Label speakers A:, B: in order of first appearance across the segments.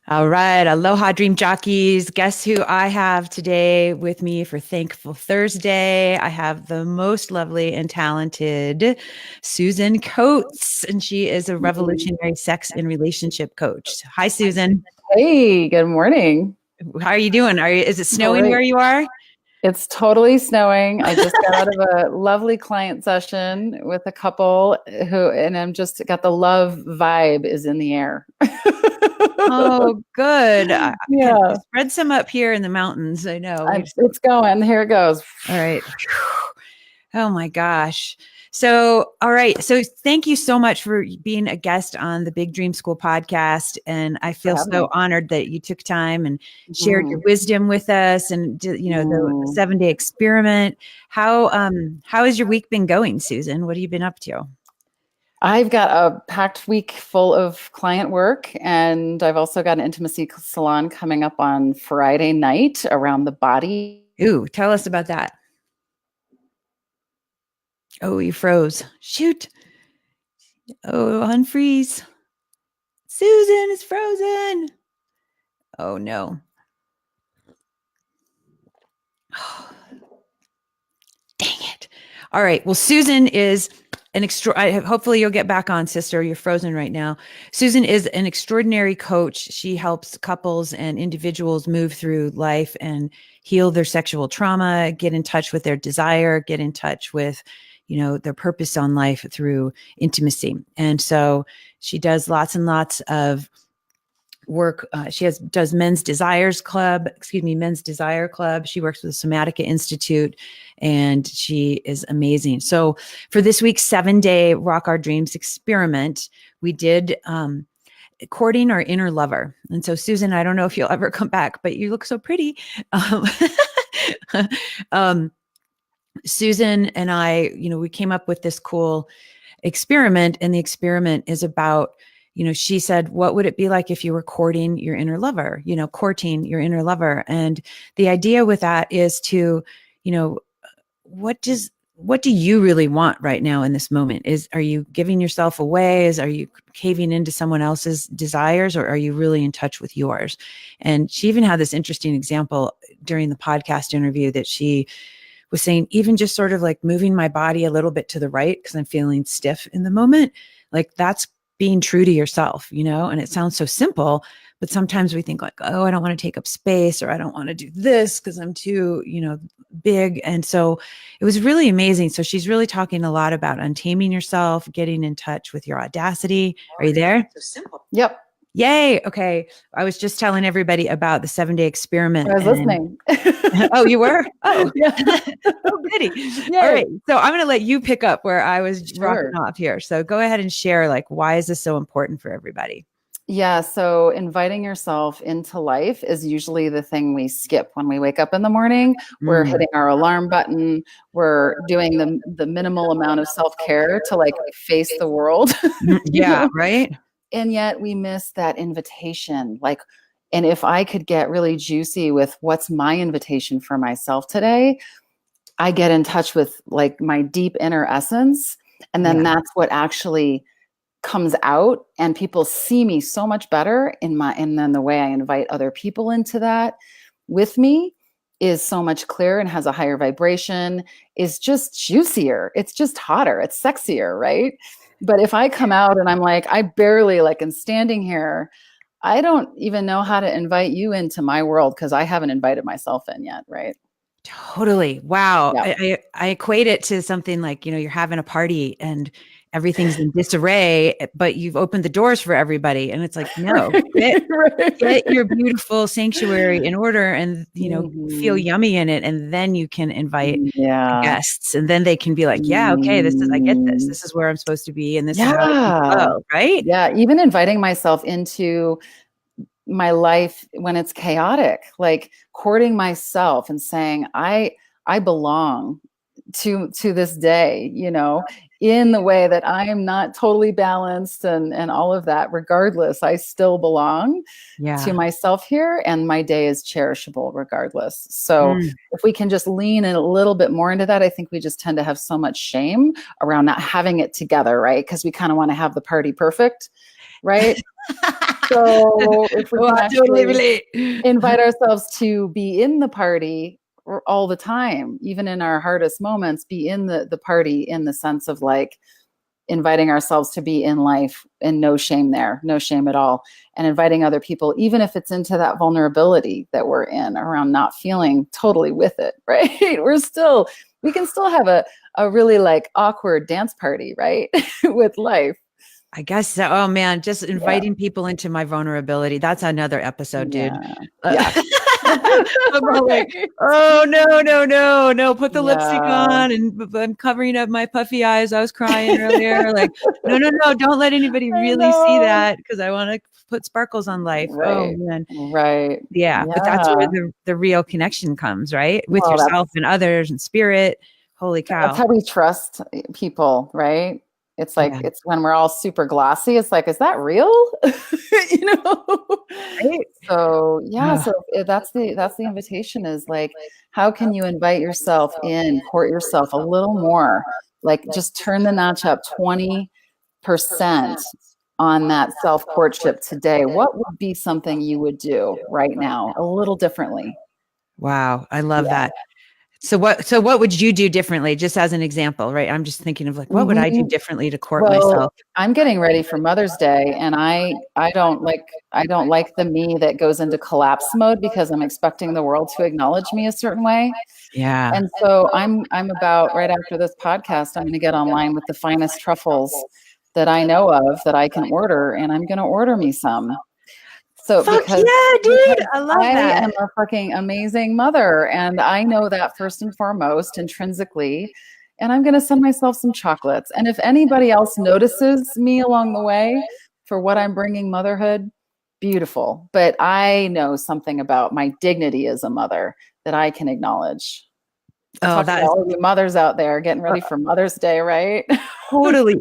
A: All right. Aloha, Dream Jockeys. Guess who I have today with me for Thankful Thursday? I have the most lovely and talented Susan Coates, and she is a revolutionary sex and relationship coach. Hi, Susan.
B: Hey, good morning.
A: How are you doing? Is it snowing where
B: Great.
A: you are?
B: It's totally snowing. I just got out of a lovely client session with a couple and I'm just got the love vibe is in the air.
A: Oh, good. I can
B: Yeah,
A: spread some up here in the mountains. I know.
B: it's going. Here it goes.
A: All right. Oh my gosh. So, all right. So, thank you so much for being a guest on the Big Dream School podcast. And I
B: Thanks for
A: feel
B: having
A: so
B: me.
A: honored that you took time and shared your
B: Mhm.
A: wisdom with us and the
B: Mm.
A: 7-day experiment. How has your week been going, Susan? What have you been up to?
B: I've got a packed week full of client work, and I've also got an intimacy salon coming up on Friday night around the body.
A: Ooh, tell us about that. Oh, you froze. Shoot. Oh, unfreeze. Susan is frozen. Oh no. Dang it. All right. Well, Susan is hopefully you'll get back on, sister. You're frozen right now. Susan is an extraordinary coach. She helps couples and individuals move through life and heal their sexual trauma, get in touch with their desire, get in touch with, their purpose on life through intimacy. And so she does lots and lots of work. She does men's desire club. She works with the Somatica Institute, and she is amazing. So for this week's 7-day Rock Our Dreams experiment, we did courting our inner lover. And so, Susan, I don't know if you'll ever come back, but you look so pretty. Um, um, Susan and I, we came up with this cool experiment, and the experiment is about, she said, what would it be like if you were courting your inner lover, courting your inner lover? And the idea with that is to, what do you really want right now in this moment? Are you giving yourself away? Are you caving into someone else's desires, or are you really in touch with yours? And she even had this interesting example during the podcast interview that she was saying, even just sort of like moving my body a little bit to the right because I'm feeling stiff in the moment, like that's being true to yourself, and it sounds so simple, but sometimes we think like, oh, I don't want to take up space, or I don't want to do this because I'm too, big. And so it was really amazing. So she's really talking a lot about untaming yourself, getting in touch with your audacity. Are you there?
B: So simple. Yep.
A: Yay. Okay. I was just telling everybody about the 7-day experiment.
B: I was listening.
A: Oh, you were? Oh,
B: yeah.
A: Oh, goody. All right. So I'm going to let you pick up where I was rocking off here. So go ahead and share, like, why is this so important for everybody?
B: Yeah. So inviting yourself into life is usually the thing we skip when we wake up in the morning. We're hitting our alarm button. We're doing the minimal amount of self-care to like face the world.
A: Yeah. Right.
B: And yet we miss that invitation. Like, and if I could get really juicy with what's my invitation for myself today, I get in touch with like my deep inner essence. And then that's what actually comes out, and people see me so much better and then the way I invite other people into that with me is so much clearer and has a higher vibration, is just juicier. It's just hotter. It's sexier, right? But if I come out and I'm like, I barely like am standing here, I don't even know how to invite you into my world because I haven't invited myself in yet, right?
A: Totally. Wow.
B: Yeah.
A: I equate it to something like, you're having a party and everything's in disarray, but you've opened the doors for everybody. And it's like, no, get your beautiful sanctuary in order and, feel yummy in it. And then you can invite guests, and then they can be like, yeah, okay, I get this. This is where I'm supposed to be. And this is how it go, right?
B: Yeah. Even inviting myself into my life when it's chaotic, like courting myself and saying, I belong to this day, in the way that I am not totally balanced and all of that. Regardless, I still belong to myself here, and my day is cherishable regardless. So if we can just lean in a little bit more into that, I think we just tend to have so much shame around not having it together, right? Because we kind of want to have the party perfect. right? So if we
A: Oh,
B: can
A: I totally
B: actually
A: relate.
B: invite ourselves to be in the party all the time, even in our hardest moments, be in the party in the sense of like inviting ourselves to be in life and no shame there, no shame at all. And inviting other people, even if it's into that vulnerability that we're in around not feeling totally with it, right? We can still have a really like awkward dance party, right? With life.
A: I guess so. Oh man, just
B: Yeah.
A: inviting people into my vulnerability. That's another episode, dude.
B: Yeah. Yeah.
A: About like,
B: Right.
A: oh no, put the lipstick
B: Yeah.
A: on and I'm covering up my puffy eyes. I was crying earlier. Like, no, don't let anybody
B: I
A: really see
B: know.
A: that because I want to put sparkles on life. Oh
B: Right.
A: man.
B: Right.
A: Yeah, but that's where
B: Yeah.
A: the real connection comes, right? With
B: Well,
A: yourself and others and spirit. Holy
B: that's
A: cow.
B: how we trust people, right? It's like
A: Yeah.
B: it's when we're all super glossy. It's like, is that real? You know.
A: Right?
B: So yeah,
A: Ugh.
B: so that's the invitation is like, how can you invite yourself in, court yourself a little more, like just turn the notch up 20% on that self courtship today. What would be something you would do right now a little differently?
A: Wow, I love
B: Yeah.
A: that. So what would you do differently, just as an example, right? I'm just thinking of like, what would I do
B: Mhm.
A: differently to court
B: Well,
A: myself?
B: I'm getting ready for Mother's Day, and I don't like the me that goes into collapse mode because I'm expecting the world to acknowledge me a certain way.
A: Yeah.
B: And so I'm about right after this podcast, I'm going to get online with the finest truffles that I know of that I can order, and I'm going to order me some. So
A: Fuck
B: because
A: yeah, dude.
B: because
A: I love
B: I
A: that.
B: am a fucking amazing mother, and I know that first and foremost intrinsically, and I'm going to send myself some chocolates. And if anybody else notices me along the way for what I'm bringing motherhood, beautiful. But I know something about my dignity as a mother that I can acknowledge. So
A: Oh,
B: talk
A: that
B: about
A: is
B: all of you mothers out there getting ready for Mother's Day, right?
A: totally.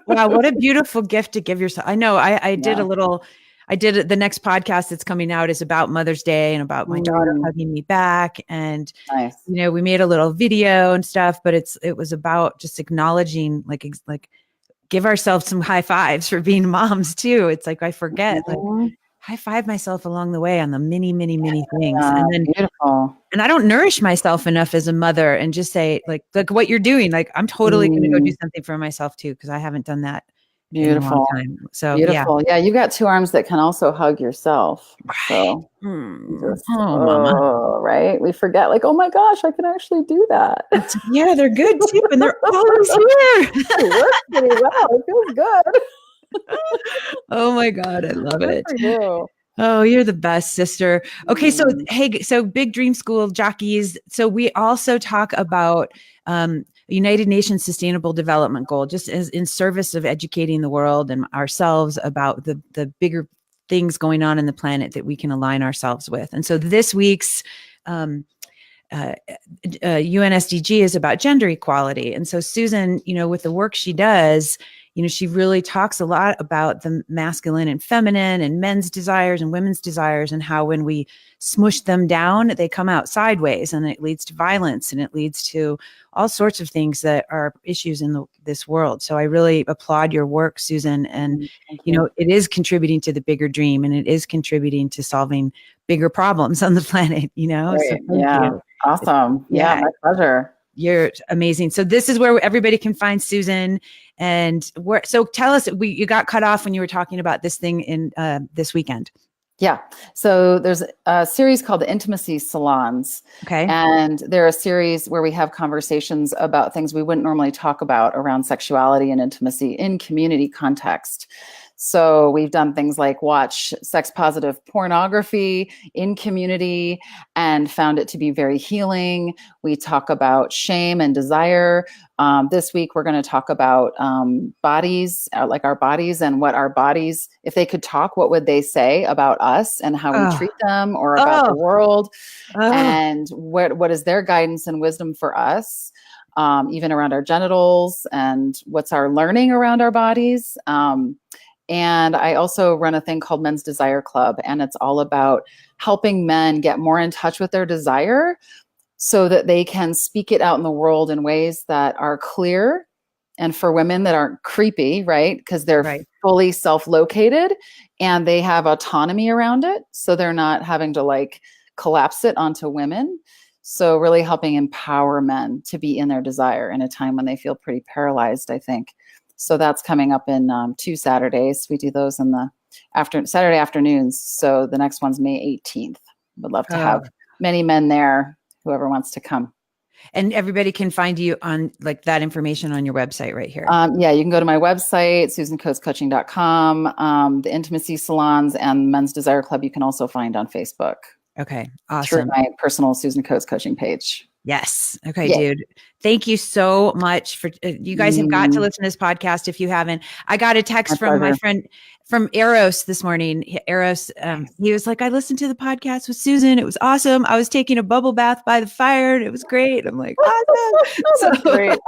A: Wow, what a beautiful gift to give yourself. I know I did
B: Yeah.
A: a little, I did the next podcast that's coming out is about Mother's Day and about my daughter
B: Mm,
A: hugging me back. And,
B: nice.
A: we made a little video and stuff, but it was about just acknowledging like give ourselves some high fives for being moms too. It's like I forget, like
B: Mhm.
A: high five myself along the way on the many things.
B: Beautiful.
A: And I don't nourish myself enough as a mother and just say like what you're doing, like I'm totally going to go do
B: Mm,
A: something for myself too because I haven't done that in a long
B: beautiful.
A: time. So yeah.
B: Beautiful. Yeah, you got two arms that can also hug yourself.
A: Right.
B: So just,
A: Oh, mama.
B: oh, right. We forget, like, oh my gosh, I can actually do that.
A: Yeah, they're good too, and they're always here.
B: It works pretty well. It feels good.
A: Oh my God, I love
B: Good
A: it.
B: for you.
A: Oh, you're the best, sister. Okay, so
B: Mm,
A: hey, so Big Dream School jockeys. So we also talk about United Nations Sustainable Development Goal, just as in service of educating the world and ourselves about the bigger things going on in the planet that we can align ourselves with. And so this week's um, UNSDG is about gender equality. And so Susan, with the work she does, she really talks a lot about the masculine and feminine and men's desires and women's desires and how when we smush them down, they come out sideways and it leads to violence and it leads to all sorts of things that are issues in this world. So I really applaud your work, Susan. And,
B: thank you.
A: it is contributing to the bigger dream and it is contributing to solving bigger problems on the planet, so
B: Great.
A: thank
B: Yeah.
A: you.
B: Awesome. Yeah,
A: Yeah,
B: my pleasure.
A: you're amazing. So this is where everybody can find Susan. And so tell us, you got cut off when you were talking about this thing in this weekend.
B: Yeah. So there's a series called the Intimacy Salons.
A: Okay.
B: And they're a series where we have conversations about things we wouldn't normally talk about around sexuality and intimacy in community context. So we've done things like watch sex positive pornography in community and found it to be very healing. We talk about shame and desire. This week, we're going to talk about bodies, like our bodies and what our bodies, if they could talk, what would they say about us and how we
A: Oh,
B: treat them or about the
A: oh,
B: world?
A: oh.
B: And what is their guidance and wisdom for us, even around our genitals and what's our learning around our bodies? And I also run a thing called Men's Desire Club, and it's all about helping men get more in touch with their desire so that they can speak it out in the world in ways that are clear and for women that aren't creepy, right? Because they're
A: Right.
B: fully self-located and they have autonomy around it. So they're not having to like collapse it onto women. So really helping empower men to be in their desire in a time when they feel pretty paralyzed, I think. So that's coming up in 2 Saturdays. We do those in the Saturday afternoons. So the next one's May 18th. Would love to have many men there, whoever wants to come.
A: And everybody can find you on like that information on your website right here.
B: Yeah, you can go to my website, susancoatescoaching.com. The intimacy salons and Men's Desire Club you can also find on Facebook.
A: Okay, awesome.
B: Through my personal Susan Coates coaching page.
A: Yes. Okay, dude. Thank you so much for you guys have got to listen to this podcast if you haven't. I got a text from my friend from Eros this morning. Eros, he was like, I listened to the podcast with Susan. It was awesome. I was taking a bubble bath by the fire and it was great. I'm like, awesome. So great.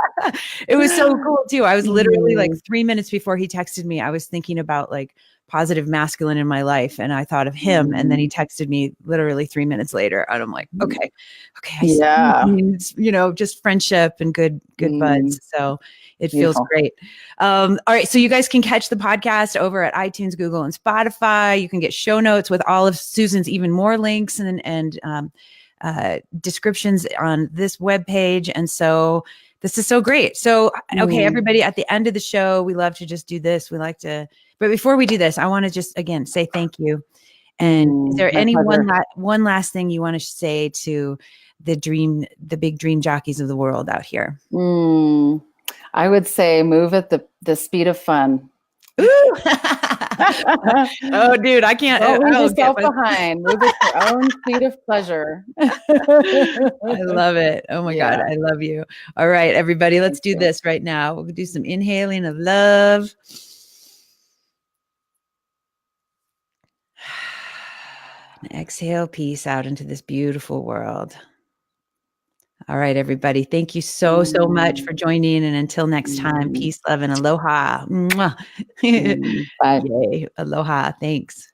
A: It was so cool too. I was literally like 3 minutes before he texted me, I was thinking about like positive masculine in my life. And I thought of him. And then he texted me literally 3 minutes later. And I'm like, okay. I see, you know, just friendship and good buds. So it feels great. All right. So you guys can catch the podcast over at iTunes, Google, and Spotify. You can get show notes with all of Susan's even more links and descriptions on this webpage. And so this is so great. So, okay, everybody, at the end of the show, we love to just do this. We like to, but before we do this, I want to just, again, say thank you. And is there any one last thing you want to say to the big dream jockeys of the world out here?
B: I would say move at the speed of fun.
A: Oh, dude, I can't.
B: Don't leave yourself behind. Move at your own speed of pleasure.
A: I love it. Oh my God, I love you. All right, everybody, let's do this right now. We'll do some inhaling of love. And exhale peace out into this beautiful world. All right, everybody. Thank you so much for joining. And until next time, peace, love, and aloha. Bye. Yay. Aloha. Thanks.